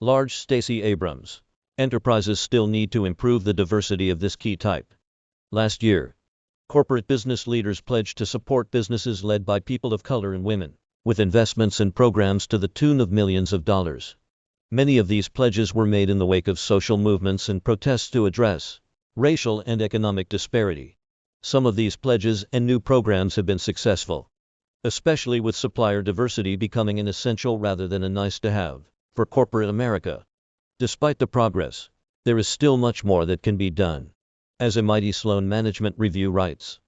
Large Stacey Abrams. Enterprises still need to improve the diversity of this key type. Last year, corporate business leaders pledged to support businesses led by people of color and women, with investments and programs to the tune of millions of dollars. Many of these pledges were made in the wake of social movements and protests to address racial and economic disparity. Some of these pledges and new programs have been successful, especially with supplier diversity becoming an essential rather than a nice-to-have for corporate America. Despite the progress, there is still much more that can be done. As MIT Sloan Management Review writes,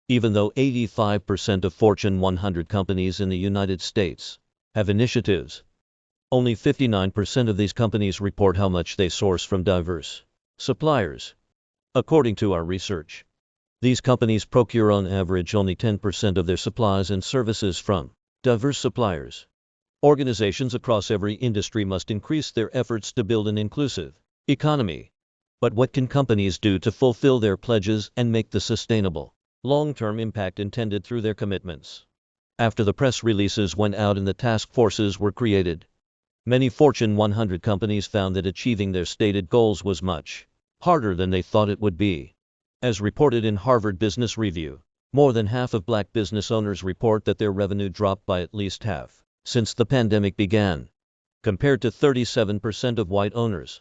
even though 85% of Fortune 100 companies in the United States have initiatives, only 59% of these companies report how much they source from diverse suppliers. According to our research, these companies procure on average only 10% of their supplies and services from diverse suppliers. Organizations across every industry must increase their efforts to build an inclusive economy. But what can companies do to fulfill their pledges and make the sustainable, long-term impact intended through their commitments? After the press releases went out and the task forces were created, many Fortune 100 companies found that achieving their stated goals was much harder than they thought it would be. As reported in Harvard Business Review, more than half of black business owners report that their revenue dropped by at least half since the pandemic began, compared to 37% of white owners.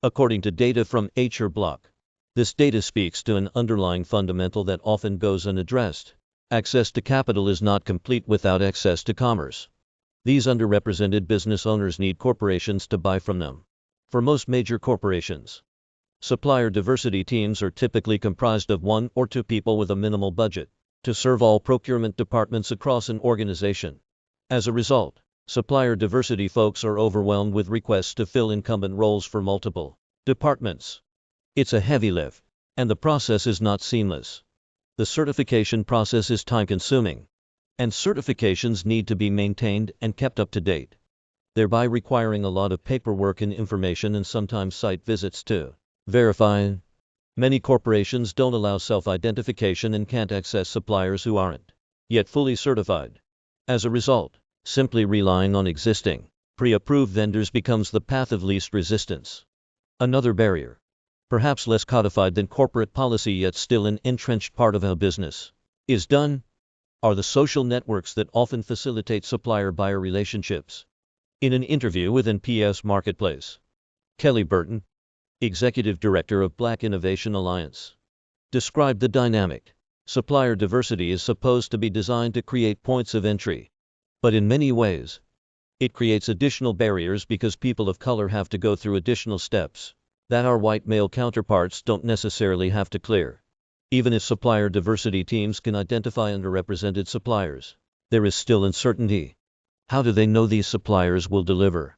According to data from HR Block, this data speaks to an underlying fundamental that often goes unaddressed. Access to capital is not complete without access to commerce. These underrepresented business owners need corporations to buy from them. For most major corporations, supplier diversity teams are typically comprised of 1 or 2 people with a minimal budget to serve all procurement departments across an organization. As a result, supplier diversity folks are overwhelmed with requests to fill incumbent roles for multiple departments. It's a heavy lift, and the process is not seamless. The certification process is time-consuming, and certifications need to be maintained and kept up to date, thereby requiring a lot of paperwork and information and sometimes site visits to verify. Many corporations don't allow self-identification and can't access suppliers who aren't yet fully certified. As a result, simply relying on existing, pre-approved vendors becomes the path of least resistance. Another barrier, perhaps less codified than corporate policy yet still an entrenched part of how business is done, are the social networks that often facilitate supplier-buyer relationships. In an interview with NPS Marketplace, Kelly Burton, Executive Director of Black Innovation Alliance, described the dynamic. Supplier diversity is supposed to be designed to create points of entry, but in many ways, it creates additional barriers because people of color have to go through additional steps that our white male counterparts don't necessarily have to clear. Even if supplier diversity teams can identify underrepresented suppliers, there is still uncertainty. How do they know these suppliers will deliver?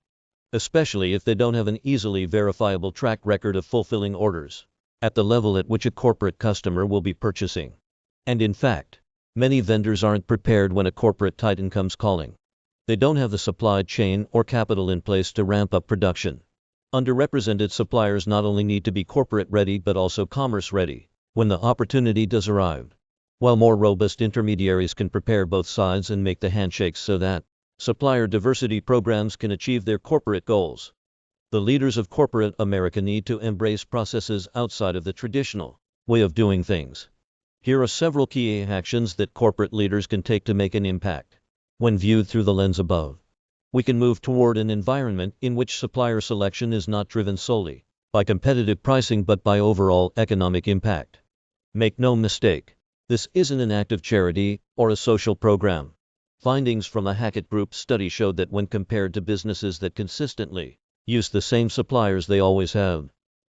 Especially if they don't have an easily verifiable track record of fulfilling orders at the level at which a corporate customer will be purchasing. And in fact, many vendors aren't prepared when a corporate titan comes calling. They don't have the supply chain or capital in place to ramp up production. Underrepresented suppliers not only need to be corporate ready but also commerce ready when the opportunity does arrive, while more robust intermediaries can prepare both sides and make the handshakes so that supplier diversity programs can achieve their corporate goals. The leaders of corporate America need to embrace processes outside of the traditional way of doing things. Here are several key actions that corporate leaders can take to make an impact. When viewed through the lens above, we can move toward an environment in which supplier selection is not driven solely by competitive pricing but by overall economic impact. Make no mistake, this isn't an act of charity or a social program. Findings from a Hackett Group study showed that when compared to businesses that consistently use the same suppliers they always have,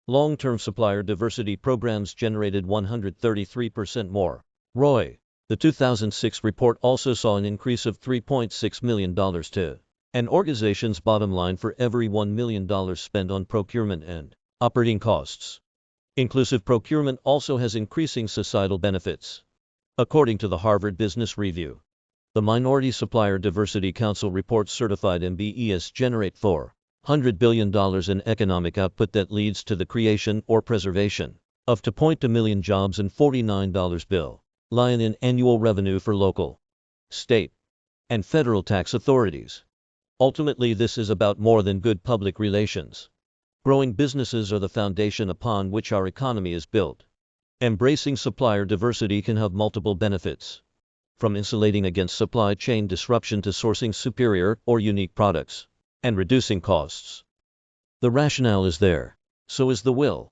long-term supplier diversity programs generated 133% more ROI. The 2006 report also saw an increase of $3.6 million to an organization's bottom line for every $1 million spent on procurement and operating costs. Inclusive procurement also has increasing societal benefits. According to the Harvard Business Review, the Minority Supplier Diversity Council reports certified MBEs generate $400 billion in economic output that leads to the creation or preservation of 2.2 million jobs and $49 billion in annual revenue for local, state, and federal tax authorities. Ultimately, this is about more than good public relations. Growing businesses are the foundation upon which our economy is built. Embracing supplier diversity can have multiple benefits, from insulating against supply chain disruption to sourcing superior or unique products and reducing costs. The rationale is there. So is the will.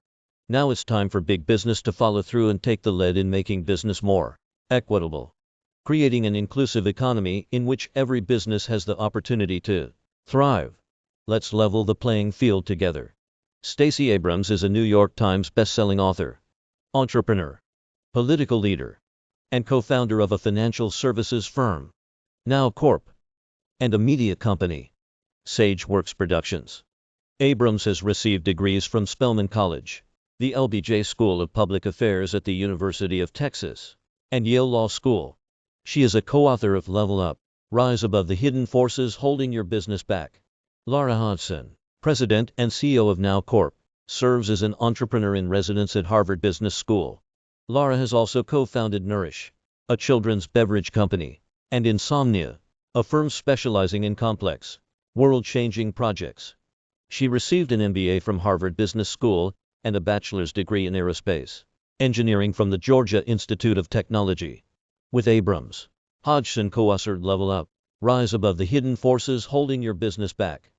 Now it's time for big business to follow through and take the lead in making business more equitable, creating an inclusive economy in which every business has the opportunity to thrive. Let's level the playing field together. Stacey Abrams is a New York Times best-selling author, entrepreneur, political leader, and co-founder of a financial services firm, Now Corp, and a media company, SageWorks Productions. Abrams has received degrees from Spelman College, the LBJ School of Public Affairs at the University of Texas, and Yale Law School. She is a co-author of Level Up, Rise Above the Hidden Forces Holding Your Business Back. Laura Hodgson, President and CEO of Now Corp, serves as an entrepreneur in residence at Harvard Business School. Laura has also co-founded Nourish, a children's beverage company, and Insomnia, a firm specializing in complex, world-changing projects. She received an MBA from Harvard Business School and a bachelor's degree in aerospace engineering from the Georgia Institute of Technology. With Abrams, Hodgson co-authored Level Up, Rise Above the Hidden Forces Holding Your Business Back.